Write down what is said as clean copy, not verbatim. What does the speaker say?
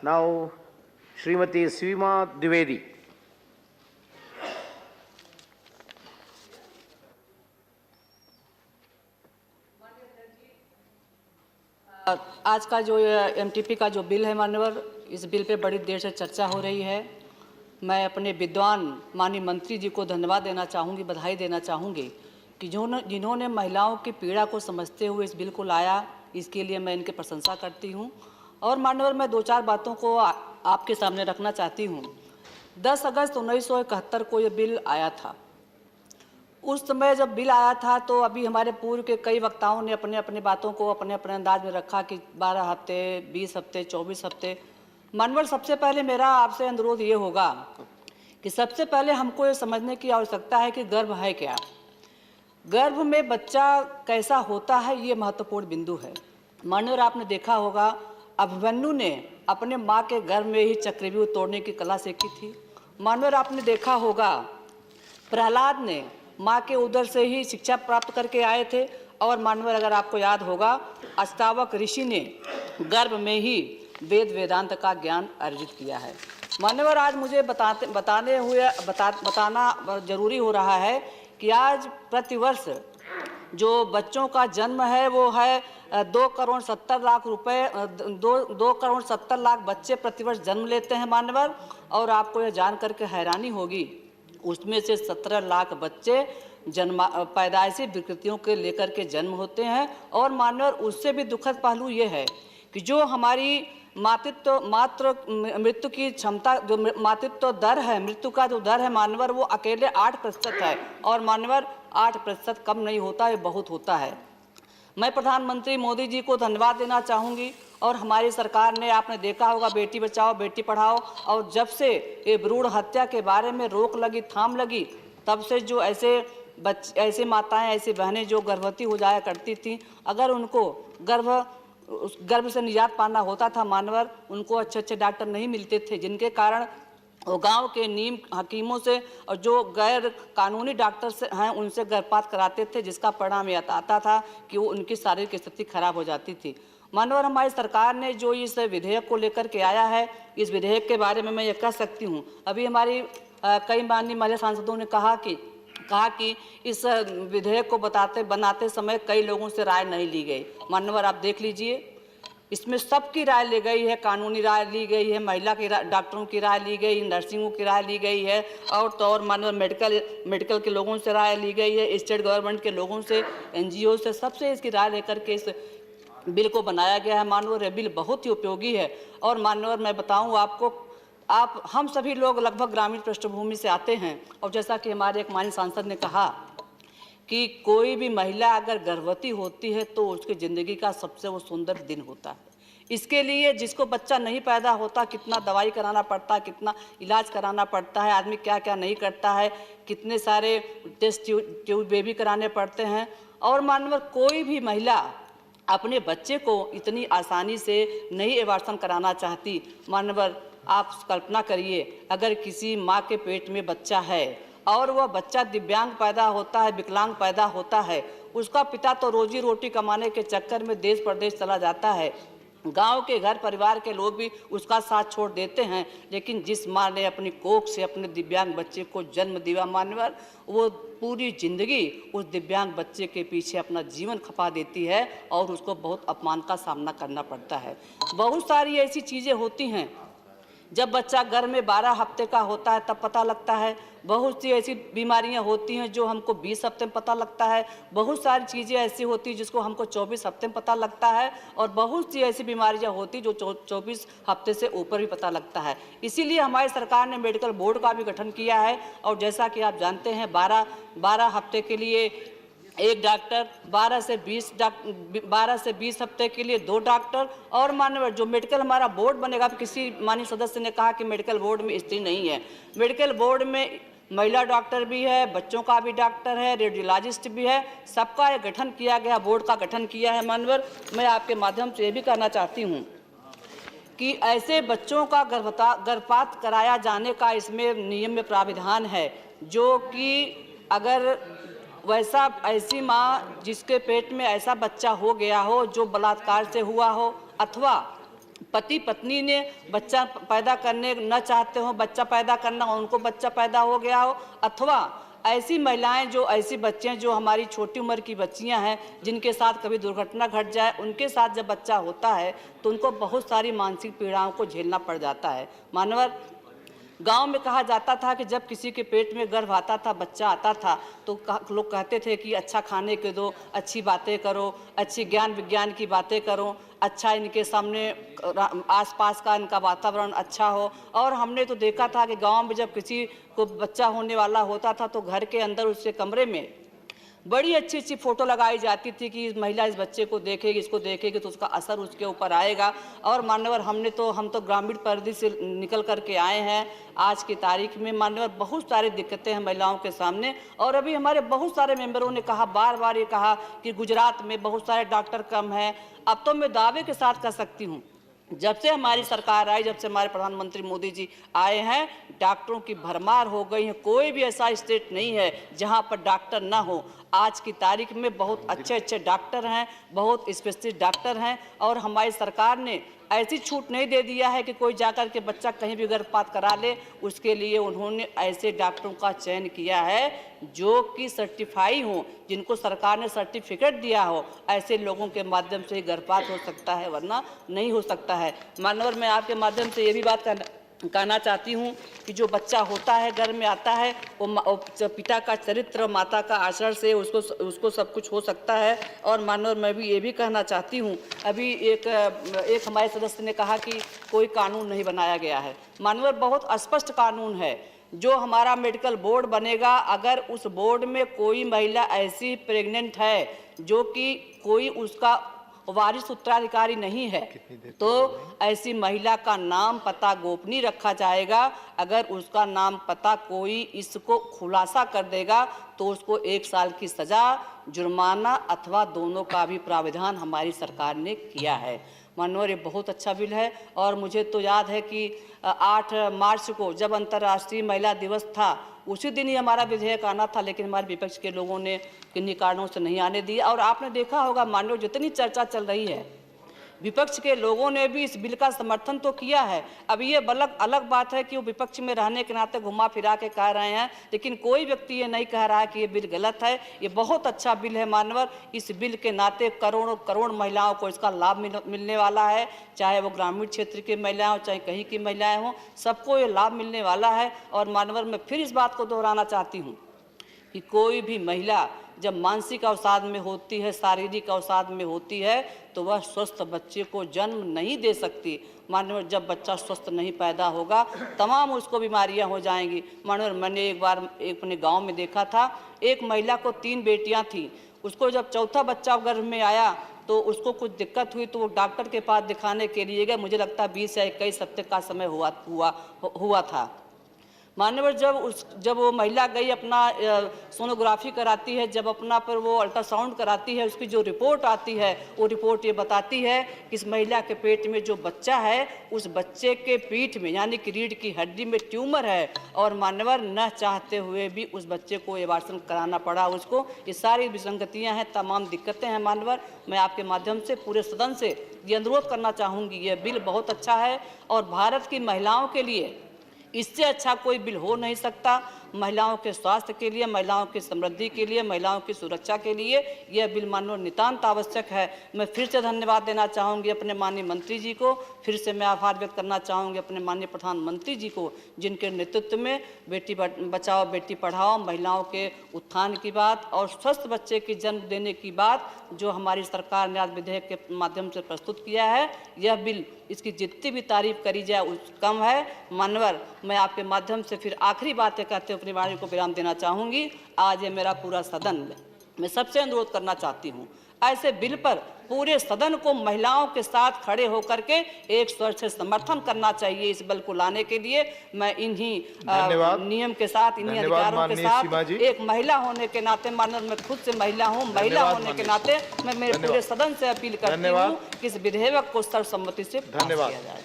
Now, Srimati Sima Dwivedi. आज का जो एमटीपी का जो बिल है माननीय, इस बिल पे बड़ी देर से चर्चा हो रही है। मैं अपने विद्वान माननीय मंत्री जी को धन्यवाद देना चाहूँगी, बधाई देना चाहूँगी कि जिन्होंने महिलाओं की पीड़ा को समझते हुए इस बिल को लाया, इसके लिए मैं इनकी प्रशंसा करती हूँ। और माननीय, मैं 2-4 बातों को आपके सामने रखना चाहती हूँ। 10 अगस्त 1971 को ये बिल आया था। उस समय जब बिल आया था तो अभी हमारे पूर्व के कई वक्ताओं ने अपने अपने बातों को अपने अपने अंदाज में रखा कि 12 हफ्ते, 20 हफ्ते, 24 हफ्ते। माननीय, सबसे पहले मेरा आपसे अनुरोध ये होगा कि सबसे पहले हमको ये समझने की आवश्यकता है कि गर्भ है क्या। गर्भ में बच्चा कैसा होता है, ये महत्वपूर्ण बिंदु है। माननीय, आपने देखा होगा अभिमन्यु ने अपने माँ के गर्भ में ही चक्रव्यूह तोड़ने की कला सीखी थी। माननीय, आपने देखा होगा प्रहलाद ने माँ के उदर से ही शिक्षा प्राप्त करके आए थे। और माननीय, अगर आपको याद होगा अष्टावक ऋषि ने गर्भ में ही वेद वेदांत का ज्ञान अर्जित किया है। माननीय, आज मुझे बताना जरूरी हो रहा है कि आज प्रतिवर्ष जो बच्चों का जन्म है वो है 2 करोड़ 70 लाख रुपए, 2 करोड़ 70 लाख बच्चे प्रतिवर्ष जन्म लेते हैं माननीय। और आपको यह जान करके हैरानी होगी, उसमें से 17 लाख बच्चे पैदाइशी विकृतियों के लेकर के जन्म होते हैं। और माननीय, उससे भी दुखद पहलू ये है कि जो हमारी मातृ मृत्यु की क्षमता, जो मातृत्व दर है, मृत्यु का जो दर है माननीय, वो अकेले 8% है। और माननीय, 8% कम नहीं होता, ये बहुत होता है। मैं प्रधानमंत्री मोदी जी को धन्यवाद देना चाहूँगी। और हमारी सरकार ने, आपने देखा होगा, बेटी बचाओ बेटी पढ़ाओ, और जब से ये भ्रूण हत्या के बारे में रोक लगी, थाम लगी, तब से जो ऐसे माताएं, ऐसी बहनें जो गर्भवती हो जाया करती थीं, अगर उनको गर्भ से निजात पाना होता था माननीय, उनको अच्छे डॉक्टर नहीं मिलते थे, जिनके कारण वो गांव के नीम हकीमों से और जो गैर कानूनी डॉक्टर से हैं उनसे गर्भपात कराते थे, जिसका परिणाम यह आता था कि वो उनकी शारीरिक स्थिति खराब हो जाती थी। माननीय, हमारी सरकार ने जो इस विधेयक को लेकर के आया है, इस विधेयक के बारे में मैं ये कह सकती हूँ, अभी हमारी कई माननीय महिला सांसदों ने कहा कि इस विधेयक को बनाते समय कई लोगों से राय नहीं ली गई। माननीय, आप देख लीजिए, इसमें सबकी राय ली गई है, कानूनी राय ली गई है, महिला की डॉक्टरों की राय ली गई, नर्सिंगों की राय ली गई है, और तो और माननीय मेडिकल के लोगों से राय ली गई है, स्टेट गवर्नमेंट के लोगों से, NGO से, सबसे इसकी राय लेकर के इस बिल को बनाया गया है। माननीय, बिल बहुत ही उपयोगी है। और माननीय, मैं बताऊं आपको, हम सभी लोग लगभग ग्रामीण पृष्ठभूमि से आते हैं, और जैसा कि हमारे एक माननीय सांसद ने कहा कि कोई भी महिला अगर गर्भवती होती है तो उसकी ज़िंदगी का सबसे वो सुंदर दिन होता है। इसके लिए जिसको बच्चा नहीं पैदा होता, कितना दवाई कराना पड़ता है, कितना इलाज कराना पड़ता है, आदमी क्या क्या नहीं करता है, कितने सारे टेस्ट ट्यूब बेबी कराने पड़ते हैं। और माननीय, कोई भी महिला अपने बच्चे को इतनी आसानी से नहीं एबार्शन कराना चाहती। माननीय, आप कल्पना करिए, अगर किसी माँ के पेट में बच्चा है और वह बच्चा दिव्यांग पैदा होता है, विकलांग पैदा होता है, उसका पिता तो रोजी रोटी कमाने के चक्कर में देश प्रदेश चला जाता है, गांव के घर परिवार के लोग भी उसका साथ छोड़ देते हैं, लेकिन जिस माँ ने अपनी कोख से अपने दिव्यांग बच्चे को जन्म दिया माननीय, वो पूरी जिंदगी उस दिव्यांग बच्चे के पीछे अपना जीवन खपा देती है और उसको बहुत अपमान का सामना करना पड़ता है। बहुत सारी ऐसी चीज़ें होती हैं, जब बच्चा गर्भ में 12 हफ्ते का होता है तब पता लगता है। बहुत सी ऐसी बीमारियां होती हैं जो हमको 20 हफ्ते में पता लगता है। बहुत सारी चीज़ें ऐसी होती हैं जिसको हमको 24 हफ्ते में पता लगता है। और बहुत सी ऐसी बीमारियां होती जो 24 हफ्ते से ऊपर भी पता लगता है। इसीलिए हमारी सरकार ने मेडिकल बोर्ड का भी गठन किया है। और जैसा कि आप जानते हैं, 12 हफ्ते के लिए एक डॉक्टर, 12 से 20 हफ्ते के लिए 2 डॉक्टर। और माननीय, जो मेडिकल हमारा बोर्ड बनेगा, किसी माननीय सदस्य ने कहा कि मेडिकल बोर्ड में स्त्री नहीं है। मेडिकल बोर्ड में महिला डॉक्टर भी है, बच्चों का भी डॉक्टर है, रेडियोलॉजिस्ट भी है, सबका एक गठन किया गया, बोर्ड का गठन किया है। माननीय, मैं आपके माध्यम से ये भी कहना चाहती हूँ कि ऐसे बच्चों का गर्भपात कराया जाने का इसमें नियम में प्राविधान है, जो कि अगर ऐसी माँ जिसके पेट में ऐसा बच्चा हो गया हो जो बलात्कार से हुआ हो, अथवा पति पत्नी ने बच्चा पैदा करने न चाहते हो, बच्चा पैदा करना, उनको बच्चा पैदा हो गया हो, अथवा ऐसी महिलाएं जो ऐसी बच्चियां जो हमारी छोटी उम्र की बच्चियां हैं जिनके साथ कभी दुर्घटना घट जाए, उनके साथ जब बच्चा होता है तो उनको बहुत सारी मानसिक पीड़ाओं को झेलना पड़ जाता है। मानवर गांव में कहा जाता था कि जब किसी के पेट में गर्भ आता था, बच्चा आता था, तो लोग कहते थे कि अच्छा खाने के दो, अच्छी बातें करो, अच्छी ज्ञान विज्ञान की बातें करो, अच्छा इनके सामने आसपास का इनका वातावरण अच्छा हो। और हमने तो देखा था कि गांव में जब किसी को बच्चा होने वाला होता था तो घर के अंदर उसके कमरे में बड़ी अच्छी अच्छी फोटो लगाई जाती थी कि इस महिला इस बच्चे को देखेगी, इसको देखेगी तो उसका असर उसके ऊपर आएगा। और मान्यवर हम तो ग्रामीण परिधि से निकल करके आए हैं। आज की तारीख में मान्यवर बहुत सारी दिक्कतें हैं महिलाओं के सामने। और अभी हमारे बहुत सारे मेंबरों ने कहा, बार बार ये कहा कि गुजरात में बहुत सारे डॉक्टर कम हैं। अब तो मैं दावे के साथ कह सकती हूँ, जब से हमारी सरकार आई, जब से हमारे प्रधानमंत्री मोदी जी आए हैं, डॉक्टरों की भरमार हो गई है। कोई भी ऐसा स्टेट नहीं है जहां पर डॉक्टर ना हो। आज की तारीख में बहुत अच्छे अच्छे डॉक्टर हैं, बहुत स्पेशलिस्ट डॉक्टर हैं। और हमारी सरकार ने ऐसी छूट नहीं दे दिया है कि कोई जाकर के बच्चा कहीं भी गर्भपात करा ले। उसके लिए उन्होंने ऐसे डॉक्टरों का चयन किया है जो कि सर्टिफाई हो, जिनको सरकार ने सर्टिफिकेट दिया हो। ऐसे लोगों के माध्यम से ही गर्भपात हो सकता है, वरना नहीं हो सकता है। मानवर मैं आपके माध्यम से ये भी बात कहना चाहती हूँ कि जो बच्चा होता है, घर में आता है, वो पिता का चरित्र, माता का आचरण से उसको सब कुछ हो सकता है। और मानवर मैं भी ये भी कहना चाहती हूँ, अभी एक हमारे सदस्य ने कहा कि कोई कानून नहीं बनाया गया है। मानवर बहुत स्पष्ट कानून है। जो हमारा मेडिकल बोर्ड बनेगा, अगर उस बोर्ड में कोई महिला ऐसी प्रेग्नेंट है जो कि कोई उसका वारिस उत्तराधिकारी नहीं है, तो ऐसी महिला का नाम पता गोपनीय रखा जाएगा। अगर उसका नाम पता कोई इसको खुलासा कर देगा तो उसको 1 साल की सजा, जुर्माना अथवा दोनों का भी प्रावधान हमारी सरकार ने किया है। मानवर ये बहुत अच्छा बिल है। और मुझे तो याद है कि 8 मार्च को जब अंतर्राष्ट्रीय महिला दिवस था, उसी दिन ही हमारा विधेयक आना था, लेकिन हमारे विपक्ष के लोगों ने किन्हीं कारणों से नहीं आने दिया। और आपने देखा होगा माननीय, जितनी चर्चा चल रही है, विपक्ष के लोगों ने भी इस बिल का समर्थन तो किया है। अब ये अलग बात है कि वो विपक्ष में रहने के नाते घुमा फिरा के कह रहे हैं, लेकिन कोई व्यक्ति ये नहीं कह रहा है कि ये बिल गलत है। ये बहुत अच्छा बिल है मानवर। इस बिल के नाते करोड़ों करोड़ महिलाओं को इसका लाभ मिलने वाला है, चाहे वो ग्रामीण क्षेत्र की महिलाएं हो, चाहे कहीं की महिलाएं हों, सबको ये लाभ मिलने वाला है। और मानवर मैं फिर इस बात को दोहराना चाहती हूँ कि कोई भी महिला जब मानसिक अवसाद में होती है, शारीरिक अवसाद में होती है, तो वह स्वस्थ बच्चे को जन्म नहीं दे सकती। मानवर जब बच्चा स्वस्थ नहीं पैदा होगा, तमाम उसको बीमारियां हो जाएंगी। मानवर मैंने एक बार अपने गांव में देखा था, एक महिला को 3 बेटियां थीं। उसको जब चौथा बच्चा गर्भ में आया तो उसको कुछ दिक्कत हुई, तो वो डॉक्टर के पास दिखाने के लिए गए। मुझे लगता है 20 या 21 हफ्ते का समय हुआ था। मान्यवर जब वो महिला गई, अपना सोनोग्राफी कराती है, जब अपना पर वो अल्ट्रासाउंड कराती है, उसकी जो रिपोर्ट आती है, वो रिपोर्ट ये बताती है कि इस महिला के पेट में जो बच्चा है, उस बच्चे के पीठ में यानी कि रीढ़ की हड्डी में ट्यूमर है। और मान्यवर न चाहते हुए भी उस बच्चे को एबार्शन कराना पड़ा उसको। ये सारी विसंगतियाँ हैं, तमाम दिक्कतें हैं। मान्यवर मैं आपके माध्यम से पूरे सदन से ये अनुरोध करना चाहूँगी, यह बिल बहुत अच्छा है और भारत की महिलाओं के लिए इससे अच्छा कोई बिल हो नहीं सकता। महिलाओं के स्वास्थ्य के लिए, महिलाओं की समृद्धि के लिए, महिलाओं की सुरक्षा के लिए यह बिल मानव नितांत आवश्यक है। मैं फिर से धन्यवाद देना चाहूँगी अपने माननीय मंत्री जी को, फिर से मैं आभार व्यक्त करना चाहूँगी अपने माननीय प्रधानमंत्री जी को, जिनके नेतृत्व में बेटी बचाओ बेटी पढ़ाओ, महिलाओं के उत्थान की बात और स्वस्थ बच्चे की जन्म देने की बात जो हमारी सरकार ने आज विधेयक के माध्यम से प्रस्तुत किया है, यह बिल इसकी जितनी भी तारीफ करी जाए उस कम है। मानवर मैं आपके माध्यम से फिर आखिरी बातें कहते हुए अपनी वाणी को विराम देना चाहूँगी। आज ये मेरा पूरा सदन मैं सबसे अनुरोध करना चाहती हूँ, ऐसे बिल पर पूरे सदन को महिलाओं के साथ खड़े होकर के एक स्वर से समर्थन करना चाहिए। इस बिल को लाने के लिए मैं इन्हीं नियम के साथ, इन्हीं अधिकारों के साथ एक महिला होने के नाते, मानव मैं खुद से महिला हूँ, महिला होने के नाते मैं मेरे पूरे सदन से अपील करती हूँ कि इस विधेयक को सर्वसम्मति से पास किया जाए।